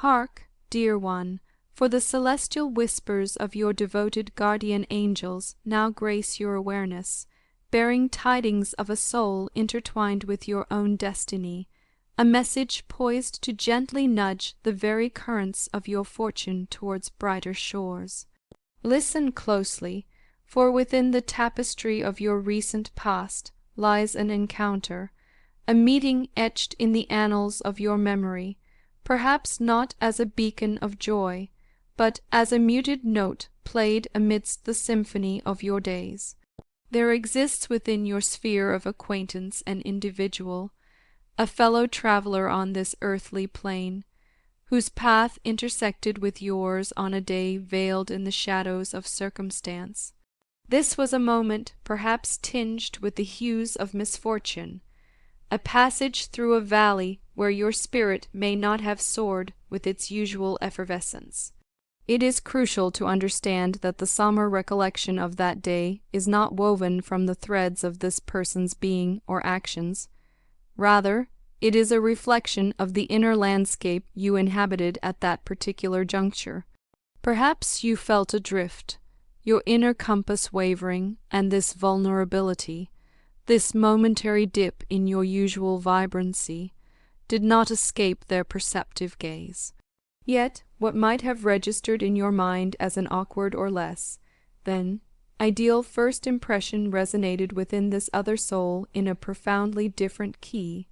Hark, dear one, for the celestial whispers of your devoted guardian angels now grace your awareness, bearing tidings of a soul intertwined with your own destiny, a message poised to gently nudge the very currents of your fortune towards brighter shores. Listen closely, for within the tapestry of your recent past lies an encounter, a meeting etched in the annals of your memory, perhaps not as a beacon of joy, but as a muted note played amidst the symphony of your days. There exists within your sphere of acquaintance an individual, a fellow traveller on this earthly plane, whose path intersected with yours on a day veiled in the shadows of circumstance. This was a moment perhaps tinged with the hues of misfortune, a passage through a valley where your spirit may not have soared with its usual effervescence. It is crucial to understand that the sombre recollection of that day is not woven from the threads of this person's being or actions. Rather, it is a reflection of the inner landscape you inhabited at that particular juncture. Perhaps you felt adrift, your inner compass wavering, and this vulnerability, this momentary dip in your usual vibrancy, did not escape their perceptive gaze. Yet what might have registered in your mind as an awkward or less, than, ideal first impression resonated within this other soul in a profoundly different key.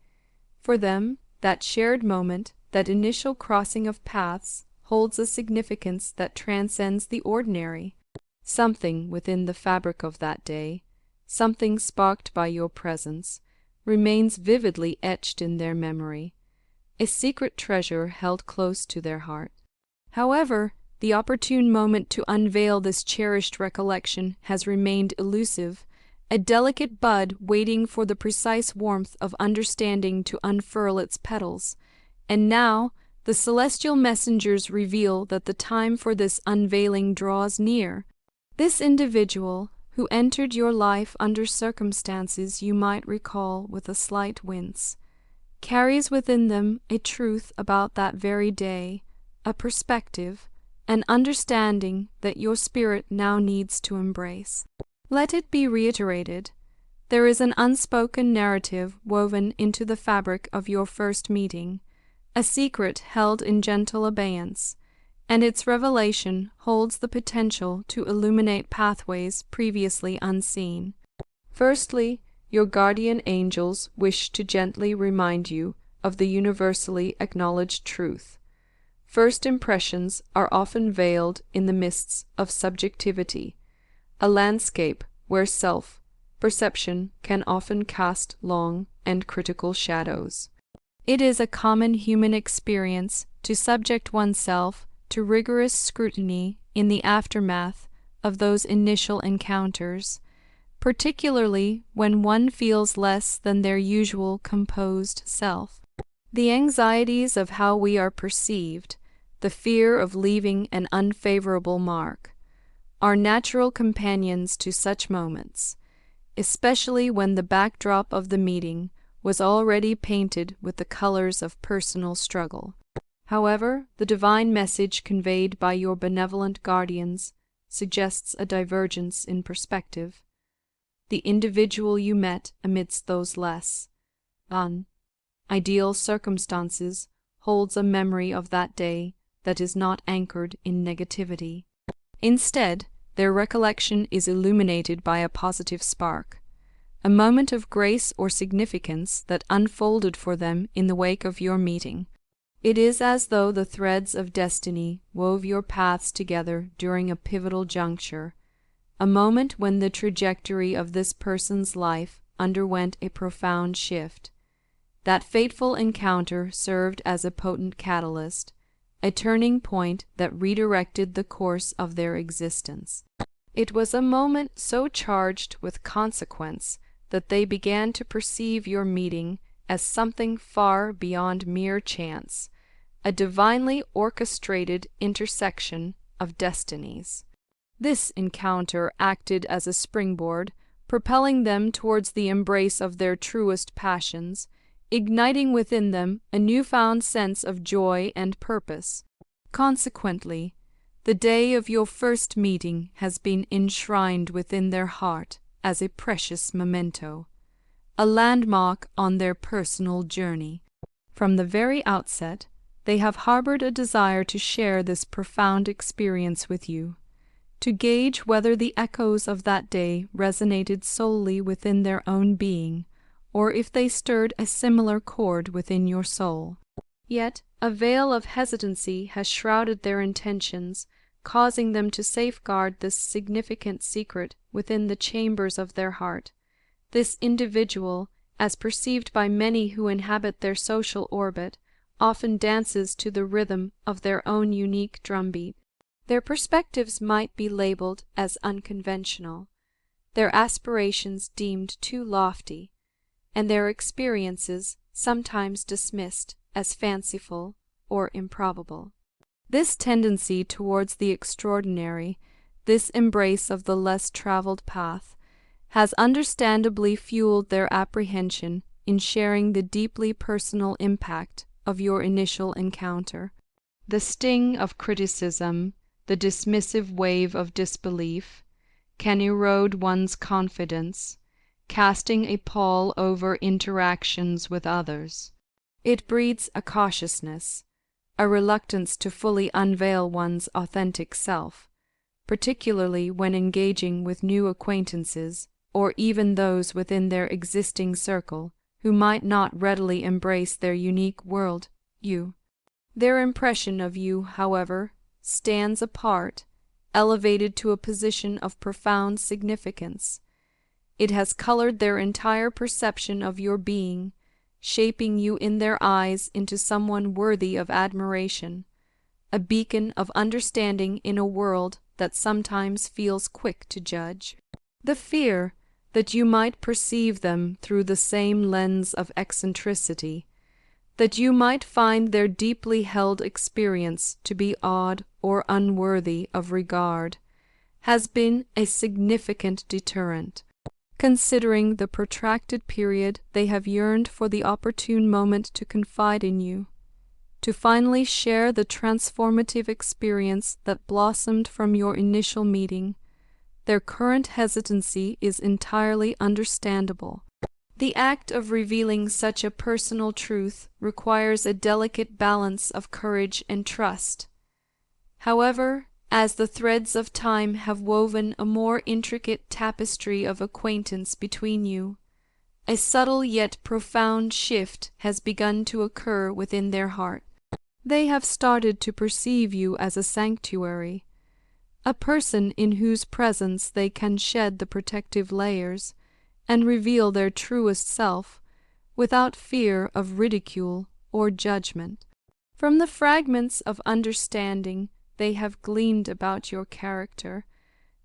For them, that shared moment, that initial crossing of paths, holds a significance that transcends the ordinary. Something within the fabric of that day, something sparked by your presence, remains vividly etched in their memory, a secret treasure held close to their heart. However, the opportune moment to unveil this cherished recollection has remained elusive, a delicate bud waiting for the precise warmth of understanding to unfurl its petals, and now the celestial messengers reveal that the time for this unveiling draws near. This individual, who entered your life under circumstances you might recall with a slight wince, carries within them a truth about that very day, a perspective, an understanding that your spirit now needs to embrace. Let it be reiterated, there is an unspoken narrative woven into the fabric of your first meeting, a secret held in gentle abeyance, and its revelation holds the potential to illuminate pathways previously unseen. Firstly, your guardian angels wish to gently remind you of the universally acknowledged truth. First impressions are often veiled in the mists of subjectivity, a landscape where self-perception can often cast long and critical shadows. It is a common human experience to subject oneself to rigorous scrutiny in the aftermath of those initial encounters, particularly when one feels less than their usual composed self. The anxieties of how we are perceived, the fear of leaving an unfavorable mark, are natural companions to such moments, especially when the backdrop of the meeting was already painted with the colors of personal struggle. However, the divine message conveyed by your benevolent guardians suggests a divergence in perspective. The individual you met amidst those less ideal circumstances holds a memory of that day that is not anchored in negativity. Instead, their recollection is illuminated by a positive spark, a moment of grace or significance that unfolded for them in the wake of your meeting. It is as though the threads of destiny wove your paths together during a pivotal juncture, a moment when the trajectory of this person's life underwent a profound shift. That fateful encounter served as a potent catalyst, a turning point that redirected the course of their existence. It was a moment so charged with consequence that they began to perceive your meeting as something far beyond mere chance, a divinely orchestrated intersection of destinies. This encounter acted as a springboard, propelling them towards the embrace of their truest passions, igniting within them a newfound sense of joy and purpose. Consequently, the day of your first meeting has been enshrined within their heart as a precious memento, a landmark on their personal journey. From the very outset, they have harbored a desire to share this profound experience with you, to gauge whether the echoes of that day resonated solely within their own being, or if they stirred a similar chord within your soul. Yet a veil of hesitancy has shrouded their intentions, causing them to safeguard this significant secret within the chambers of their heart. This individual, as perceived by many who inhabit their social orbit, often dances to the rhythm of their own unique drumbeat. Their perspectives might be labeled as unconventional, their aspirations deemed too lofty, and their experiences sometimes dismissed as fanciful or improbable. This tendency towards the extraordinary, this embrace of the less traveled path, has understandably fueled their apprehension in sharing the deeply personal impact of your initial encounter. The sting of criticism, the dismissive wave of disbelief, can erode one's confidence, casting a pall over interactions with others. It breeds a cautiousness, a reluctance to fully unveil one's authentic self, particularly when engaging with new acquaintances or even those within their existing circle who might not readily embrace their unique world, you. Their impression of you, however, stands apart, elevated to a position of profound significance. It has colored their entire perception of your being, shaping you in their eyes into someone worthy of admiration, a beacon of understanding in a world that sometimes feels quick to judge. The fear that you might perceive them through the same lens of eccentricity, that you might find their deeply held experience to be odd or unworthy of regard, has been a significant deterrent, considering the protracted period they have yearned for the opportune moment to confide in you, to finally share the transformative experience that blossomed from your initial meeting. Their current hesitancy is entirely understandable. The act of revealing such a personal truth requires a delicate balance of courage and trust. However, as the threads of time have woven a more intricate tapestry of acquaintance between you, a subtle yet profound shift has begun to occur within their heart. They have started to perceive you as a sanctuary, a person in whose presence they can shed the protective layers and reveal their truest self without fear of ridicule or judgment. From the fragments of understanding they have gleaned about your character,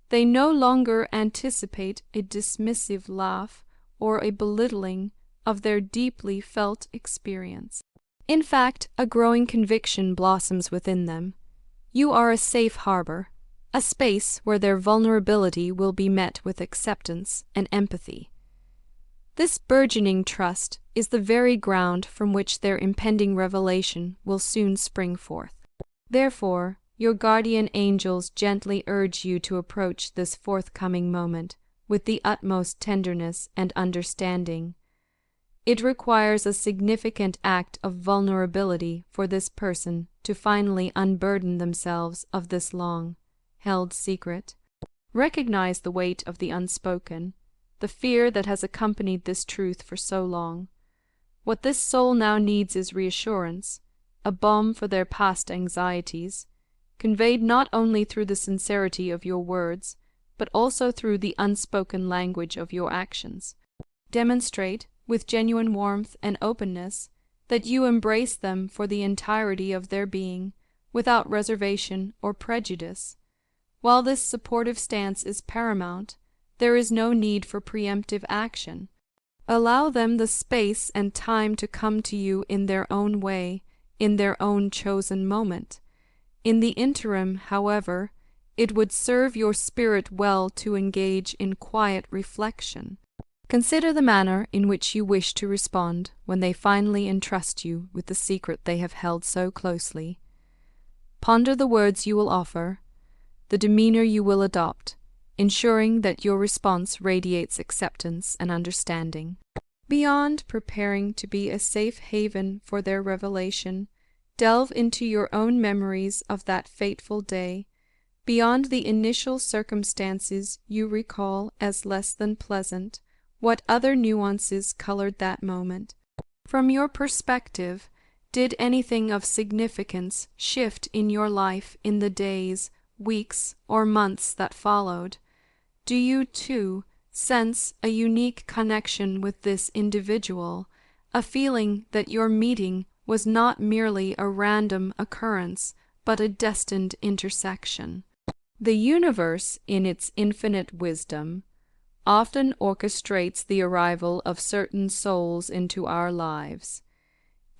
they no longer anticipate a dismissive laugh or a belittling of their deeply felt experience. In fact, a growing conviction blossoms within them. You are a safe harbor, a space where their vulnerability will be met with acceptance and empathy. This burgeoning trust is the very ground from which their impending revelation will soon spring forth. Therefore, your guardian angels gently urge you to approach this forthcoming moment with the utmost tenderness and understanding. It requires a significant act of vulnerability for this person to finally unburden themselves of this long-held secret. Recognize the weight of the unspoken, the fear that has accompanied this truth for so long. What this soul now needs is reassurance, a balm for their past anxieties, conveyed not only through the sincerity of your words, but also through the unspoken language of your actions. Demonstrate, with genuine warmth and openness, that you embrace them for the entirety of their being, without reservation or prejudice. While this supportive stance is paramount, there is no need for preemptive action. Allow them the space and time to come to you in their own way, in their own chosen moment. In the interim, however, it would serve your spirit well to engage in quiet reflection. Consider the manner in which you wish to respond when they finally entrust you with the secret they have held so closely. Ponder the words you will offer, the demeanor you will adopt, ensuring that your response radiates acceptance and understanding. Beyond preparing to be a safe haven for their revelation, delve into your own memories of that fateful day, beyond the initial circumstances you recall as less than pleasant. What other nuances colored that moment? From your perspective, did anything of significance shift in your life in the days, weeks, or months that followed? Do you, too, sense a unique connection with this individual, a feeling that your meeting was not merely a random occurrence, but a destined intersection? The universe, in its infinite wisdom, often orchestrates the arrival of certain souls into our lives,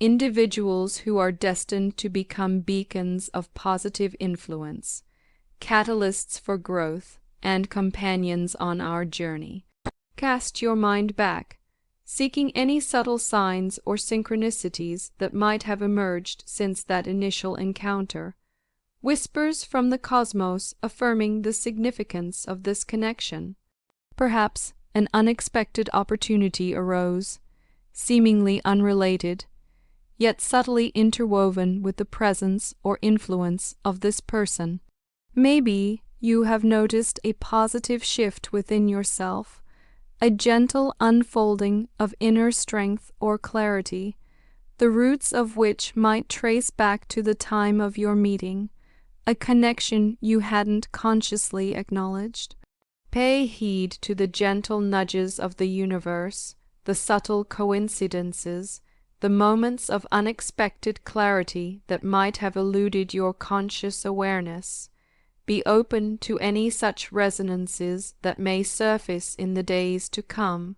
individuals who are destined to become beacons of positive influence, catalysts for growth, and companions on our journey. Cast your mind back, seeking any subtle signs or synchronicities that might have emerged since that initial encounter, whispers from the cosmos affirming the significance of this connection. Perhaps an unexpected opportunity arose, seemingly unrelated, yet subtly interwoven with the presence or influence of this person. Maybe you have noticed a positive shift within yourself, a gentle unfolding of inner strength or clarity, the roots of which might trace back to the time of your meeting, a connection you hadn't consciously acknowledged. Pay heed to the gentle nudges of the universe, the subtle coincidences, the moments of unexpected clarity that might have eluded your conscious awareness. Be open to any such resonances that may surface in the days to come.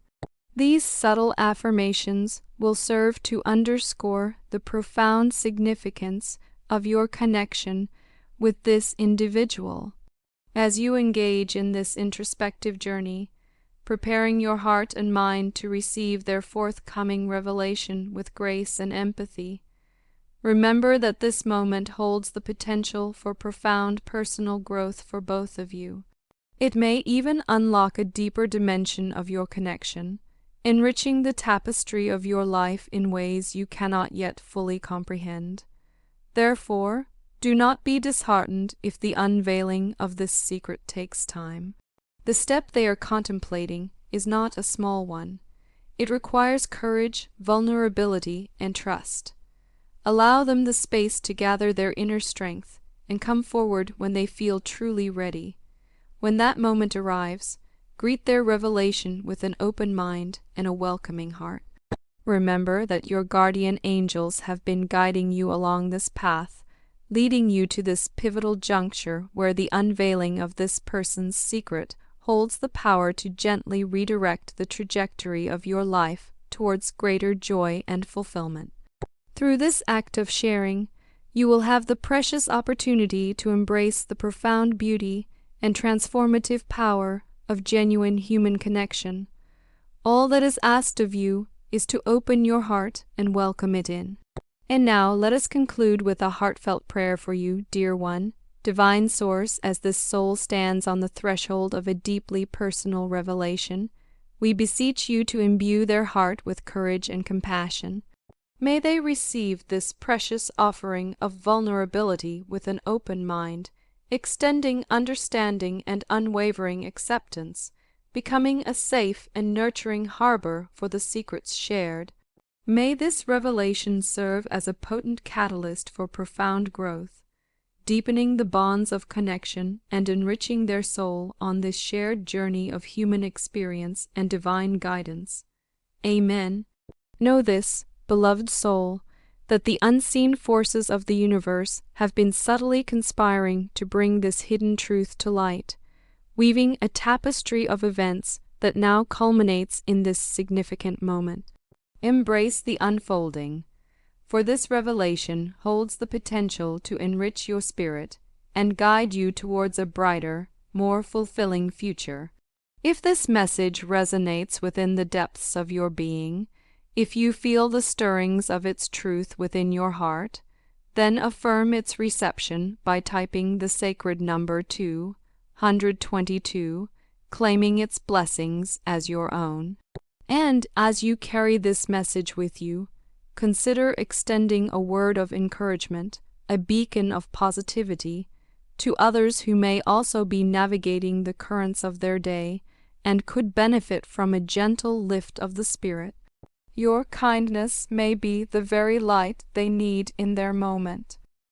These subtle affirmations will serve to underscore the profound significance of your connection with this individual. As you engage in this introspective journey, preparing your heart and mind to receive their forthcoming revelation with grace and empathy, remember that this moment holds the potential for profound personal growth for both of you. It may even unlock a deeper dimension of your connection, enriching the tapestry of your life in ways you cannot yet fully comprehend. Therefore, do not be disheartened if the unveiling of this secret takes time. The step they are contemplating is not a small one. It requires courage, vulnerability, and trust. Allow them the space to gather their inner strength and come forward when they feel truly ready. When that moment arrives, greet their revelation with an open mind and a welcoming heart. Remember that your guardian angels have been guiding you along this path, leading you to this pivotal juncture where the unveiling of this person's secret holds the power to gently redirect the trajectory of your life towards greater joy and fulfillment. Through this act of sharing, you will have the precious opportunity to embrace the profound beauty and transformative power of genuine human connection. All that is asked of you is to open your heart and welcome it in. And now let us conclude with a heartfelt prayer for you, dear one, Divine Source. As this soul stands on the threshold of a deeply personal revelation, we beseech you to imbue their heart with courage and compassion. May they receive this precious offering of vulnerability with an open mind, extending understanding and unwavering acceptance, becoming a safe and nurturing harbor for the secrets shared. May this revelation serve as a potent catalyst for profound growth, deepening the bonds of connection and enriching their soul on this shared journey of human experience and divine guidance. Amen. Know this, beloved soul, that the unseen forces of the universe have been subtly conspiring to bring this hidden truth to light, weaving a tapestry of events that now culminates in this significant moment. Embrace the unfolding, for this revelation holds the potential to enrich your spirit and guide you towards a brighter, more fulfilling future. If this message resonates within the depths of your being, if you feel the stirrings of its truth within your heart, then affirm its reception by typing the sacred number 222, claiming its blessings as your own. And as you carry this message with you, consider extending a word of encouragement, a beacon of positivity, to others who may also be navigating the currents of their day and could benefit from a gentle lift of the spirit. Your kindness may be the very light they need in their moment.